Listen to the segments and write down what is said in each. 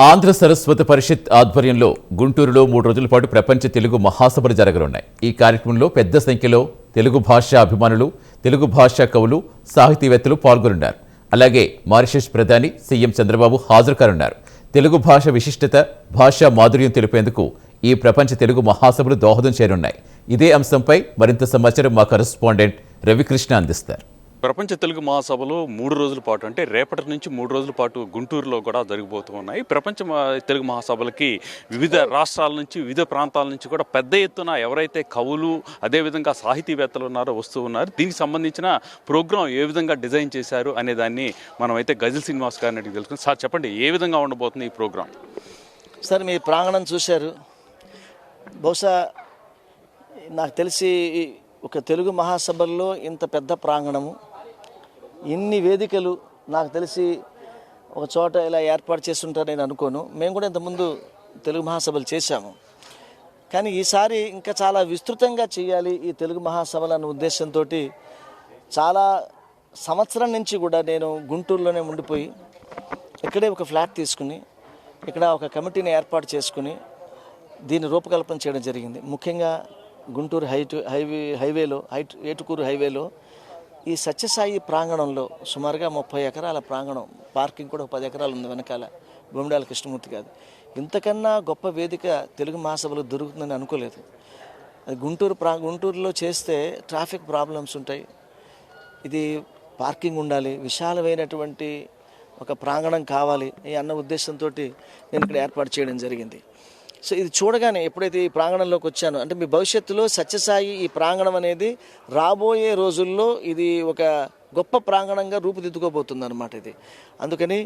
ఆంధ్ర సరస్వతి పరిషత్ ఆధ్వర్యంలో గుంటూరులో 3 రోజుల పాటు ప్రపంచ తెలుగు మహాసభలు జరగనున్నాయి. ఈ కార్యక్రమంలో పెద్ద సంఖ్యలో తెలుగు భాషా అభిమానులు, తెలుగు భాషా కవులు, సాహితీవేత్తలు పాల్గొనున్నారు. అలాగే మారిషస్ ప్రధాని సీఎం చంద్రబాబు హాజరు కానున్నారు. తెలుగు భాష విశిష్టత, భాషా మాధుర్యం తెలిపేందుకు ఈ ప్రపంచ తెలుగు మహాసభలు దోహదం చేరున్నాయి. ఇదే అంశంపై మరింత సమాచారం మా కరెస్పాండెంట్ రవికృష్ణ అందిస్తారు. ప్రపంచ తెలుగు మహాసభలు 3 రోజుల పాటు అంటే రేపటి నుంచి 3 రోజుల పాటు గుంటూరులో కూడా జరిగిపోతూ ఉన్నాయి. ప్రపంచ తెలుగు మహాసభలకి వివిధ రాష్ట్రాల నుంచి, వివిధ ప్రాంతాల నుంచి కూడా పెద్ద ఎత్తున ఎవరైతే కవులు, అదేవిధంగా సాహితీవేత్తలు ఉన్నారో వస్తూ ఉన్నారు. దీనికి సంబంధించిన ప్రోగ్రాం ఏ విధంగా డిజైన్ చేశారు అనే దాన్ని మనమైతే గజల్ శ్రీనివాస్ గారిని అడిగి తెలుసుకుని, సార్ చెప్పండి, ఏ విధంగా ఉండబోతుంది ఈ ప్రోగ్రాం? సార్, మీ ప్రాంగణం చూశారు. బహుశా నాకు తెలిసి ఒక తెలుగు మహాసభల్లో ఇంత పెద్ద ప్రాంగణము, ఇన్ని వేదికలు నాకు తెలిసి ఒక చోట ఇలా ఏర్పాటు చేస్తుంటారు నేను అనుకోను. మేము కూడా ఇంతకుముందు తెలుగు మహాసభలు చేశాము, కానీ ఈసారి ఇంకా చాలా విస్తృతంగా చేయాలి ఈ తెలుగు మహాసభలు అన్న ఉద్దేశంతో చాలా సంవత్సరం నుంచి కూడా నేను గుంటూరులోనే ఉండిపోయి ఇక్కడే ఒక ఫ్లాట్ తీసుకుని ఇక్కడ ఒక కమిటీని ఏర్పాటు చేసుకుని దీన్ని రూపకల్పన చేయడం జరిగింది. ముఖ్యంగా గుంటూరు హైవేలో ఏటుకూరు హైవేలో ఈ సత్యసాయి ప్రాంగణంలో సుమారుగా 30 ఎకరాల ప్రాంగణం, పార్కింగ్ కూడా 10 ఎకరాలు ఉంది వెనకాల, బొమ్మిడాల కృష్ణమూర్తి గారు. ఇంతకన్నా గొప్ప వేదిక తెలుగు మహాసభలు దొరుకుతుందని అనుకోలేదు. అది గుంటూరులో చేస్తే ట్రాఫిక్ ప్రాబ్లమ్స్ ఉంటాయి, ఇది పార్కింగ్ ఉండాలి, విశాలమైనటువంటి ఒక ప్రాంగణం కావాలి అన్న ఉద్దేశంతో నేను ఇక్కడ ఏర్పాటు చేయడం జరిగింది. సో ఇది చూడగానే ఎప్పుడైతే ఈ ప్రాంగణంలోకి వచ్చానో, అంటే మీ భవిష్యత్తులో సత్యసాయి ఈ ప్రాంగణం అనేది రాబోయే రోజుల్లో ఇది ఒక గొప్ప ప్రాంగణంగా రూపుదిద్దుకోబోతుంది అనమాట ఇది. అందుకని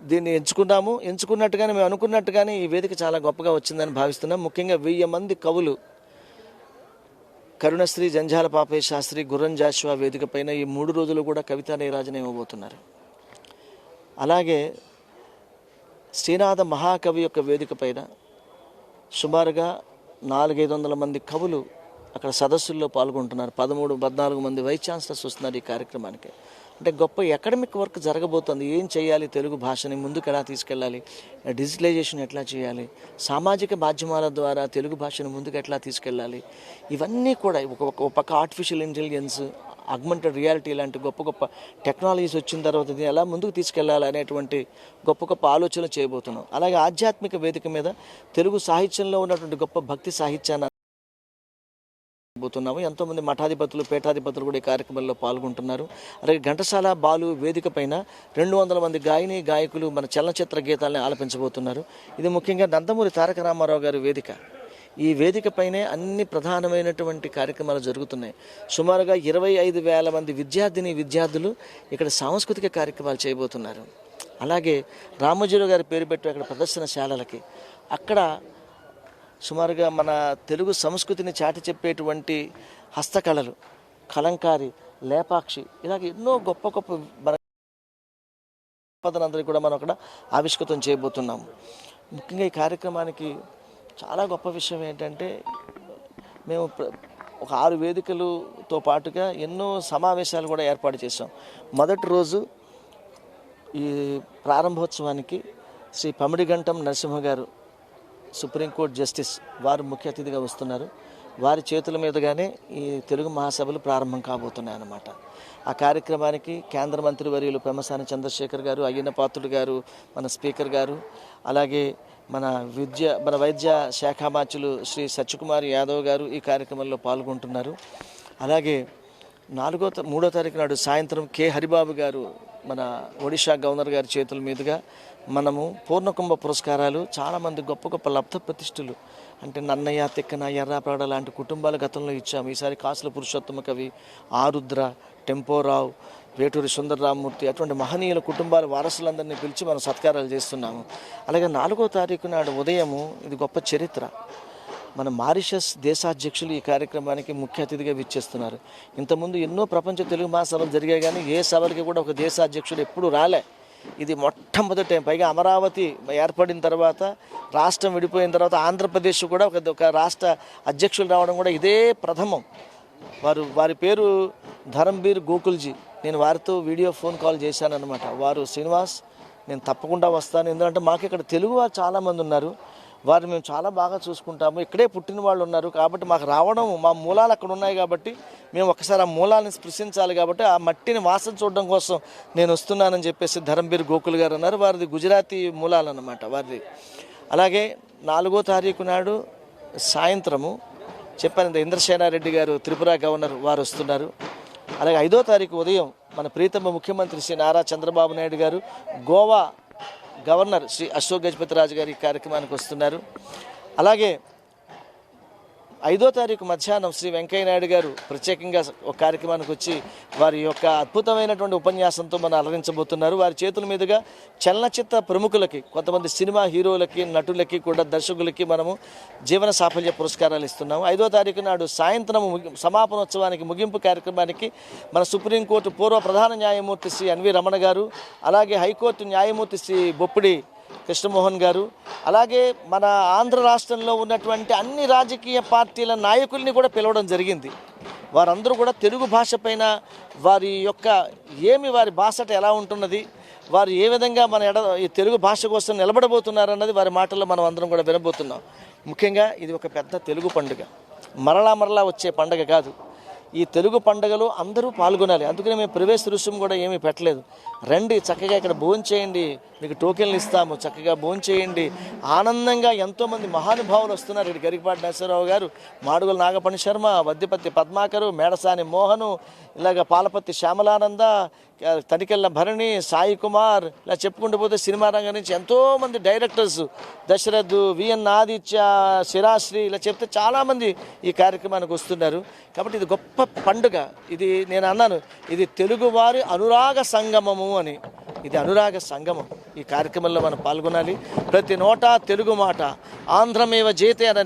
దీన్ని ఎంచుకున్నట్టుగానే మేము అనుకున్నట్టుగానే ఈ వేదిక చాలా గొప్పగా వచ్చిందని భావిస్తున్నాం. ముఖ్యంగా 1000 మంది కవులు, కరుణశ్రీ, జంజాల పాపయ్య శాస్త్రి, గుర్రం జాషువా వేదిక పైన ఈ 3 రోజులు కూడా కవితా నీరాజన ఇవ్వబోతున్నారు. అలాగే శ్రీనాథ మహాకవి యొక్క వేదిక పైన సుమారుగా 400-500 మంది కవులు అక్కడ సదస్సుల్లో పాల్గొంటున్నారు. 13-14 మంది వైస్ ఛాన్సలర్స్ వస్తున్నారు ఈ కార్యక్రమానికి. అంటే గొప్ప అకాడమిక్ వర్క్ జరగబోతుంది. ఏం చేయాలి, తెలుగు భాషని ముందుకు ఎలా తీసుకెళ్ళాలి, డిజిటలైజేషన్ ఎట్లా చేయాలి, సామాజిక మాధ్యమాల ద్వారా తెలుగు భాషను ముందుకు ఎట్లా తీసుకెళ్ళాలి, ఇవన్నీ కూడా ఒక పక్క ఆర్టిఫిషియల్ ఇంటెలిజెన్స్, ఆగ్మెంటెడ్ రియాలిటీ లాంటి గొప్ప గొప్ప టెక్నాలజీస్ వచ్చిన తర్వాత దీన్ని ఎలా ముందుకు తీసుకెళ్లాలి అనేటువంటి గొప్ప ఆలోచనలు చేయబోతున్నాం. అలాగే ఆధ్యాత్మిక వేదిక మీద తెలుగు సాహిత్యంలో ఉన్నటువంటి గొప్ప భక్తి సాహిత్యాన్ని పోతున్నాము. ఎంతోమంది మఠాధిపతులు, పీఠాధిపతులు కూడా ఈ కార్యక్రమంలో పాల్గొంటున్నారు. అలాగే ఘంటసాల బాలు వేదిక పైన 200 మంది గాయని గాయకులు మన చలనచిత్ర గీతాలని ఆలపించబోతున్నారు. ఇది ముఖ్యంగా నందమూరి తారక రామారావు గారి వేదిక. ఈ వేదిక పైనే అన్ని ప్రధానమైనటువంటి కార్యక్రమాలు జరుగుతున్నాయి. సుమారుగా 25,000 మంది విద్యార్థులు ఇక్కడ సాంస్కృతిక కార్యక్రమాలు చేయబోతున్నారు. అలాగే రామోజీరావు గారి పేరు పెట్టి అక్కడ ప్రదర్శనశాలలకి అక్కడ సుమారుగా మన తెలుగు సంస్కృతిని చాటి చెప్పేటువంటి హస్తకళలు, కలంకారి, లేపాక్షి, ఇలాగ ఎన్నో గొప్ప మన సంపదనందరికీ కూడా మనం అక్కడ ఆవిష్కృతం చేయబోతున్నాము. ముఖ్యంగా ఈ కార్యక్రమానికి చాలా గొప్ప విషయం ఏంటంటే మేము ఒక 6 వేదికలతో పాటుగా ఎన్నో సమావేశాలు కూడా ఏర్పాటు చేసాం. మొదటి రోజు ఈ ప్రారంభోత్సవానికి శ్రీ పమిడిగంటం నరసింహ గారు, సుప్రీంకోర్టు జస్టిస్, వారు ముఖ్య అతిథిగా వస్తున్నారు. వారి చేతుల మీదుగానే ఈ తెలుగు మహాసభలు ప్రారంభం కాబోతున్నాయి అన్నమాట. ఆ కార్యక్రమానికి కేంద్ర మంత్రి వర్యులు పెమ్మసాని చంద్రశేఖర్ గారు, అయ్యన్న పాత్రుడు గారు, మన స్పీకర్ గారు, అలాగే మన వైద్య శాఖ మార్చులు శ్రీ సత్యకుమార్ యాదవ్ గారు ఈ కార్యక్రమంలో పాల్గొంటున్నారు. అలాగే 3వ తారీఖు నాడు సాయంత్రం కె హరిబాబు గారు, మన ఒడిషా గవర్నర్ గారి చేతుల మీదుగా మనము పూర్ణకుంభ పురస్కారాలు, చాలామంది గొప్ప లబ్ధ ప్రతిష్ఠులు, అంటే నన్నయ్య, తిక్కన, ఎర్రాప్రాడ లాంటి కుటుంబాలు గతంలో ఇచ్చాము. ఈసారి కాసుల పురుషోత్తమ కవి, ఆరుద్ర, టెంపోరావు, వేటూరి సుందరరామూర్తి, అటువంటి మహనీయుల కుటుంబాల వారసులందరినీ పిలిచి మనం సత్కారాలు చేస్తున్నాము. అలాగే 4వ తారీఖు నాడు ఉదయము, ఇది గొప్ప చరిత్ర, మన మారిషస్ దేశాధ్యక్షులు ఈ కార్యక్రమానికి ముఖ్య అతిథిగా విచ్చేస్తున్నారు. ఇంతకుముందు ఎన్నో ప్రపంచ తెలుగు మహాసభలు జరిగాయి, కానీ ఏ సభలకి కూడా ఒక దేశాధ్యక్షుడు ఎప్పుడూ రాలే. ఇది మొట్టమొదటి టైం. పైగా అమరావతి ఏర్పడిన తర్వాత, రాష్ట్రం విడిపోయిన తర్వాత ఆంధ్రప్రదేశ్ కూడా ఒక రాష్ట్ర అధ్యక్షులు రావడం కూడా ఇదే ప్రథమం. వారి పేరు ధరంబీర్ గోకుల్జీ. నేను వారితో వీడియో ఫోన్ కాల్ చేశాను అనమాట. వారు శ్రీనివాస్, నేను తప్పకుండా వస్తాను. ఎందుకంటే మాకు ఇక్కడ తెలుగు వారు చాలామంది ఉన్నారు, వారిని మేము చాలా బాగా చూసుకుంటాము. ఇక్కడే పుట్టిన వాళ్ళు ఉన్నారు కాబట్టి మాకు రావడం, మా మూలాలు అక్కడ ఉన్నాయి కాబట్టి మేము ఒకసారి ఆ మూలాలను స్పృశించాలి. కాబట్టి ఆ మట్టిని వాసన చూడడం కోసం నేను వస్తున్నానని చెప్పేసి ధరంబీర్ గోకుల్ గారు అన్నారు. వారిది గుజరాతీ మూలాలు అన్నమాట వారిది. అలాగే 4వ తారీఖు నాడు సాయంత్రము చెప్పాను, ఇంద్రసేనారెడ్డి గారు త్రిపుర గవర్నర్ వారు వస్తున్నారు. అలాగే 5వ తారీఖు ఉదయం మన ప్రీతమ ముఖ్యమంత్రి శ్రీ నారా చంద్రబాబు నాయుడు గారు, గోవా గవర్నర్ శ్రీ అశోక్ గజపతి రాజు గారు ఈ కార్యక్రమానికి వస్తున్నారు. అలాగే 5వ తారీఖు మధ్యాహ్నం శ్రీ వెంకయ్య నాయుడు గారు ప్రత్యేకంగా ఒక కార్యక్రమానికి వచ్చి వారి యొక్క అద్భుతమైనటువంటి ఉపన్యాసంతో మనం అలరించబోతున్నారు. వారి చేతుల మీదుగా చలనచిత్ర ప్రముఖులకి, కొంతమంది సినిమా హీరోలకి, నటులకి కూడా, దర్శకులకి మనము జీవన సాఫల్య పురస్కారాలు ఇస్తున్నాము. 5వ తారీఖు నాడు సాయంత్రం సమాపనోత్సవానికి, ముగింపు కార్యక్రమానికి మన సుప్రీంకోర్టు పూర్వ ప్రధాన న్యాయమూర్తి శ్రీ ఎన్వి రమణ గారు, అలాగే హైకోర్టు న్యాయమూర్తి శ్రీ బొప్పిడి కృష్ణమోహన్ గారు, అలాగే మన ఆంధ్ర రాష్ట్రంలో ఉన్నటువంటి అన్ని రాజకీయ పార్టీల నాయకుల్ని కూడా పిలవడం జరిగింది. వారందరూ కూడా తెలుగు భాష పైన వారి యొక్క వారి భాషట ఎలా ఉంటున్నది, వారు ఏ విధంగా ఈ తెలుగు భాష కోసం నిలబడబోతున్నారన్నది వారి మాటల్లో మనం అందరం కూడా వినబోతున్నాం. ముఖ్యంగా ఇది ఒక పెద్ద తెలుగు పండుగ, మరలా వచ్చే పండుగ కాదు. ఈ తెలుగు పండుగలో అందరూ పాల్గొనాలి. అందుకని మేము ప్రవేశ రుసుము కూడా ఏమీ పెట్టలేదు. రండి, చక్కగా ఇక్కడ భోంచేయండి, మీకు టోకెన్లు ఇస్తాము, చక్కగా భోంచేయండి. ఆనందంగా ఎంతోమంది మహానుభావులు వస్తున్నారు. ఇక్కడ గరికపాటి నరసింహరావు గారు, మాడుగుల నాగపణి శర్మ, వద్దిపత్తి పద్మాకరు, మేడసాని మోహను, ఇలాగ పాలపత్తి శ్యామలానంద, తనికెళ్ళ భరణి, సాయి కుమార్, ఇలా చెప్పుకుంటూ పోతే సినిమా రంగం నుంచి ఎంతోమంది డైరెక్టర్స్, దశరథ్, విఎన్ ఆదిత్య, శిరాశ్రీ, ఇలా చెప్తే చాలామంది ఈ కార్యక్రమానికి వస్తున్నారు. కాబట్టి ఇది గొప్ప పండుగ. ఇది నేను అన్నాను, ఇది తెలుగువారి అనురాగ సంగమము అని. ఇది అనురాగ సంగమం. ఈ కార్యక్రమంలో మనం పాల్గొనాలి. ప్రతి నోటా తెలుగు మాట, ఆంధ్రమేవ జయతే అనే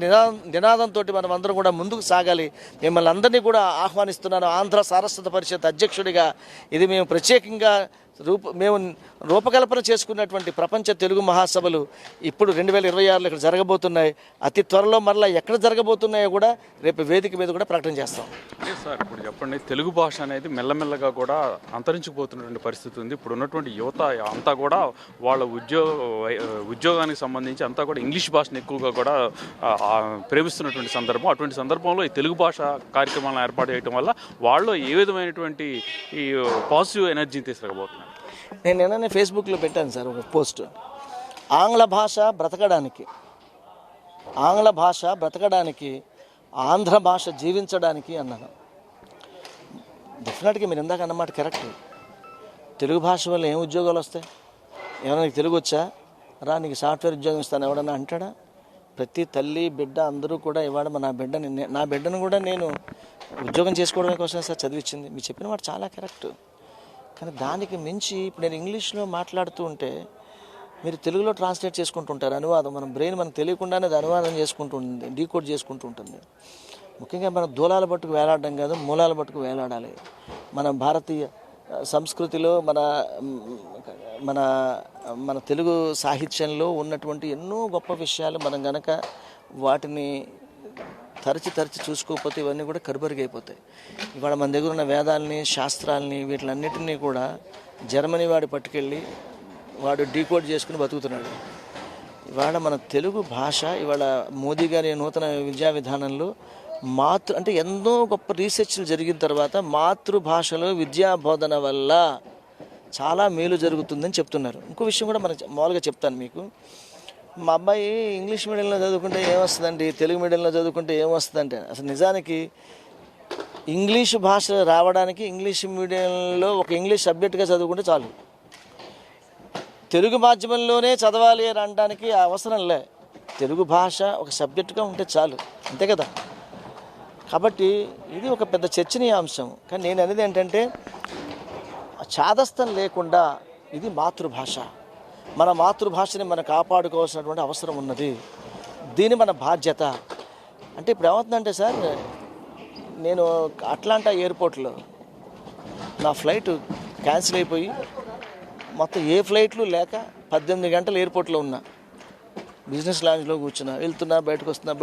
నినాదంతో మనం అందరం కూడా ముందుకు సాగాలి. మిమ్మల్ని అందరినీ కూడా ఆహ్వానిస్తున్నాను ఆంధ్ర సారస్వత పరిషత్ అధ్యక్షుడిగా. ఇది మేము ప్రత్యేకంగా మేము రూపకల్పన చేసుకున్నటువంటి ప్రపంచ తెలుగు మహాసభలు ఇప్పుడు 2026లో ఇక్కడ జరగబోతున్నాయి. అతి త్వరలో మరలా ఎక్కడ జరగబోతున్నాయో కూడా రేపు వేదిక మీద కూడా ప్రకటన చేస్తాం. సార్, ఇప్పుడు చెప్పండి, తెలుగు భాష అనేది మెల్లమెల్లగా కూడా అంతరించిపోతున్నటువంటి పరిస్థితి ఉంది. ఇప్పుడు ఉన్నటువంటి యువత అంతా కూడా వాళ్ళ ఉద్యోగానికి సంబంధించి అంతా కూడా ఇంగ్లీష్ భాషను ఎక్కువగా కూడా ప్రేమిస్తున్నటువంటి సందర్భం. అటువంటి సందర్భంలో ఈ తెలుగు భాష కార్యక్రమాలను ఏర్పాటు చేయడం వల్ల వాళ్ళు ఏ విధమైనటువంటి ఈ పాజిటివ్ ఎనర్జీని తీసుకురాబోతున్నారు? నేను నిన్ననే ఫేస్బుక్లో పెట్టాను సార్ ఒక పోస్ట్. ఆంగ్ల భాష బ్రతకడానికి, ఆంధ్ర భాష జీవించడానికి అన్నాను. డెఫినెట్గా మీరు ఇందాక అన్నమాట కరెక్ట్. తెలుగు భాష వల్ల ఏం ఉద్యోగాలు వస్తాయి? ఏమైనా నీకు తెలుగు వచ్చా, రా నీకు సాఫ్ట్వేర్ ఉద్యోగం ఇస్తాను ఎవడన్నా అంటాడా? ప్రతి తల్లి బిడ్డ అందరూ కూడా ఇవాళ నా బిడ్డను కూడా నేను ఉద్యోగం చేసుకోవడమే కోసం సార్ చదివించింది. మీరు చెప్పిన మాట చాలా కరెక్ట్. కానీ దానికి మించి ఇప్పుడు నేను ఇంగ్లీష్లో మాట్లాడుతూ ఉంటే మీరు తెలుగులో ట్రాన్స్లేట్ చేసుకుంటుంటారు. అనువాదం మన బ్రెయిన్ మనకు తెలియకుండానే అది అనువాదం చేసుకుంటుంది, డీకోడ్ చేసుకుంటూ ఉంటుంది. ముఖ్యంగా మనం దూలాల పట్టుకు వేలాడడం కాదు, మూలాల పట్టుకు వేలాడాలి. మన భారతీయ సంస్కృతిలో మన మన తెలుగు సాహిత్యంలో ఉన్నటువంటి ఎన్నో గొప్ప విషయాలు మనం గనక వాటిని తరచి చూసుకోకపోతే ఇవన్నీ కూడా కరుబరిగైపోతాయి. ఇవాళ మన దగ్గర ఉన్న వేదాలని, శాస్త్రాలని, వీటిలన్నిటినీ కూడా జర్మనీ వాడు పట్టుకెళ్ళి వాడు డీకోడ్ చేసుకుని బతుకుతున్నాడు. ఇవాళ మన తెలుగు భాష ఇవాళ మోదీ గారి నూతన విద్యా విధానంలో అంటే ఎన్నో గొప్ప రీసెర్చ్లు జరిగిన తర్వాత మాతృభాషలో విద్యా బోధన వల్ల చాలా మేలు జరుగుతుందని చెప్తున్నారు. ఇంకో విషయం కూడా మామూలుగా చెప్తాను మీకు. మా అబ్బాయి ఇంగ్లీష్ మీడియంలో చదువుకుంటే ఏమొస్తుందండి, తెలుగు మీడియంలో చదువుకుంటే ఏమొస్తుందంటే, అసలు నిజానికి ఇంగ్లీష్ భాష రావడానికి ఇంగ్లీష్ మీడియంలో ఒక ఇంగ్లీష్ సబ్జెక్టుగా చదువుకుంటే చాలు. తెలుగు మాధ్యమంలోనే చదవాలి అని అనడానికి అవసరం లే. తెలుగు భాష ఒక సబ్జెక్టుగా ఉంటే చాలు, అంతే కదా. కాబట్టి ఇది ఒక పెద్ద చర్చనీయాంశం. కానీ నేను అనేది ఏంటంటే చాదస్తం లేకుండా ఇది మాతృభాష. మన మాతృభాషని మనం కాపాడుకోవాల్సినటువంటి అవసరం ఉన్నది. దీని మన బాధ్యత. అంటే ఇప్పుడు ఏమవుతుందంటే సార్, నేను అట్లాంటా ఎయిర్పోర్ట్లో నా ఫ్లైట్ క్యాన్సిల్ అయిపోయి మొత్తం ఏ ఫ్లైట్లు లేక 18 గంటలు ఎయిర్పోర్ట్లో ఉన్నా. బిజినెస్ లాంజ్లో కూర్చున్నా, బయటకు వస్తున్నా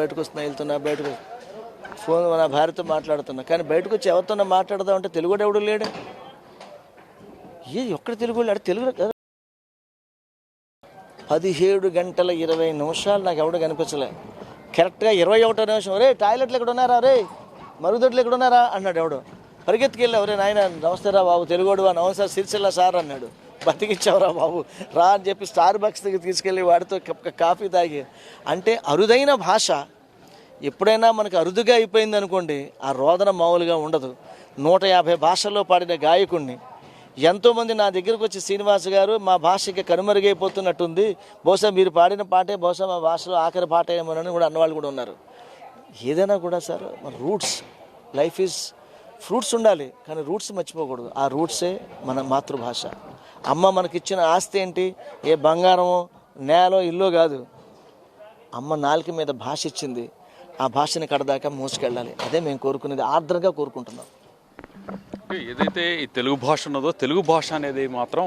ఫోన్ నా భార్యతో మాట్లాడుతున్నా. కానీ బయటకు వచ్చి ఎవరితోనే మాట్లాడదాం అంటే తెలుగు ఎవడు లేడే. ఒక్కడ తెలుగు తెలుగు 17 గంటల 20 నిమిషాలు నాకు ఎవడో కనిపించలే. కరెక్ట్గా 21వ నిమిషం, ఒరే టాయిలెట్లు ఎక్కడ ఉన్నారా, రే మరుగుదొడ్లు ఎక్కడ ఉన్నారా అన్నాడు ఎవడో. పరిగెత్తుకెళ్ళి, ఒరే నాయన నమస్తేరా బాబు, తెలుగోడు నమస్తే సార్, సిరిసిల్ల సార్ అన్నాడు. బతికిచ్చావురా బాబు, రా అని చెప్పి స్టార్ బక్స్ దగ్గర తీసుకెళ్ళి వాడితో కాఫీ తాగి. అంటే అరుదైన భాష ఎప్పుడైనా మనకు అరుదుగా అయిపోయింది అనుకోండి, ఆ రోదన మామూలుగా ఉండదు. 150 భాషల్లో పాడిన గాయకుడిని ఎంతోమంది నా దగ్గరకు వచ్చి, శ్రీనివాస్ గారు మా భాషకి కనుమరుగైపోతున్నట్టుంది, బహుశా మీరు పాడిన పాటే బహుశా మా భాషలో ఆఖరి పాట ఏమోనని కూడా అన్నవాళ్ళు కూడా ఉన్నారు. ఏదైనా కూడా సార్ మన రూట్స్, లైఫ్ ఈజ్ ఫ్రూట్స్ ఉండాలి కానీ రూట్స్ మర్చిపోకూడదు. ఆ రూట్సే మన మాతృభాష. అమ్మ మనకిచ్చిన ఆస్తి ఏంటి? ఏ బంగారమో నేలో ఇల్లు కాదు. అమ్మ నాలుక మీద భాష ఇచ్చింది, ఆ భాషని కడదాకా మోసుకెళ్ళాలి. అదే మేము కోరుకునేది, ఆర్ద్రంగా కోరుకుంటున్నాం. ఏదైతే ఈ తెలుగు భాష ఉన్నదో, తెలుగు భాష అనేది మాత్రం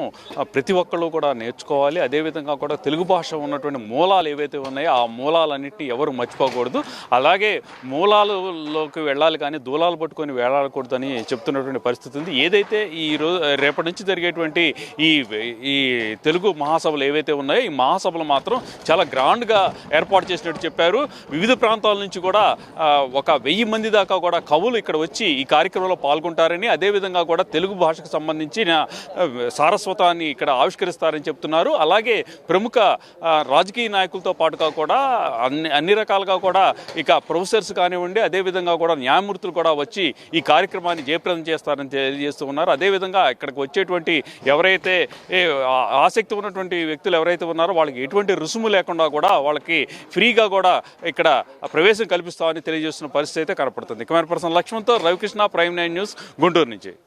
ప్రతి ఒక్కళ్ళు కూడా నేర్చుకోవాలి. అదేవిధంగా కూడా తెలుగు భాష ఉన్నటువంటి మూలాలు ఏవైతే ఉన్నాయో ఆ మూలాలన్నింటినీ ఎవరు మర్చిపోకూడదు. అలాగే మూలాలలోకి వెళ్ళాలి కానీ దూలాలు పట్టుకొని వేలాడకూడదు అని చెప్తున్నటువంటి పరిస్థితి ఉంది. ఏదైతే ఈ రోజు రేపటి నుంచి జరిగేటువంటి ఈ తెలుగు మహాసభలు ఏవైతే ఉన్నాయో ఈ మహాసభలు మాత్రం చాలా గ్రాండ్గా ఏర్పాటు చేసినట్టు చెప్పారు. వివిధ ప్రాంతాల నుంచి కూడా ఒక 1000 మంది దాకా కూడా కవులు ఇక్కడ వచ్చి ఈ కార్యక్రమంలో పాల్గొంటారని, అదేవిధంగా కూడా తెలుగు భాషకు సంబంధించిన సారస్వతాన్ని ఇక్కడ ఆవిష్కరిస్తారని చెప్తున్నారు. అలాగే ప్రముఖ రాజకీయ నాయకులతో పాటుగా కూడా అన్ని రకాలుగా కూడా ఇక ప్రొఫెసర్స్ కానివ్వండి, అదేవిధంగా కూడా న్యాయమూర్తులు కూడా వచ్చి ఈ కార్యక్రమాన్ని జయప్రదం చేస్తారని తెలియజేస్తూ ఉన్నారు. అదేవిధంగా ఇక్కడికి వచ్చేటువంటి ఎవరైతే ఆసక్తి ఉన్నటువంటి వ్యక్తులు ఎవరైతే ఉన్నారో వాళ్ళకి ఎటువంటి రుసుము లేకుండా కూడా వాళ్ళకి ఫ్రీగా కూడా ఇక్కడ ప్రవేశం కల్పిస్తామని తెలియజేస్తున్న పరిస్థితి అయితే కనపడుతుంది. కెమెరా పర్సన్ లక్ష్మణ్తో రవికృష్ణ, ప్రైమ్ 9 న్యూస్, గుంటూరు నుంచి.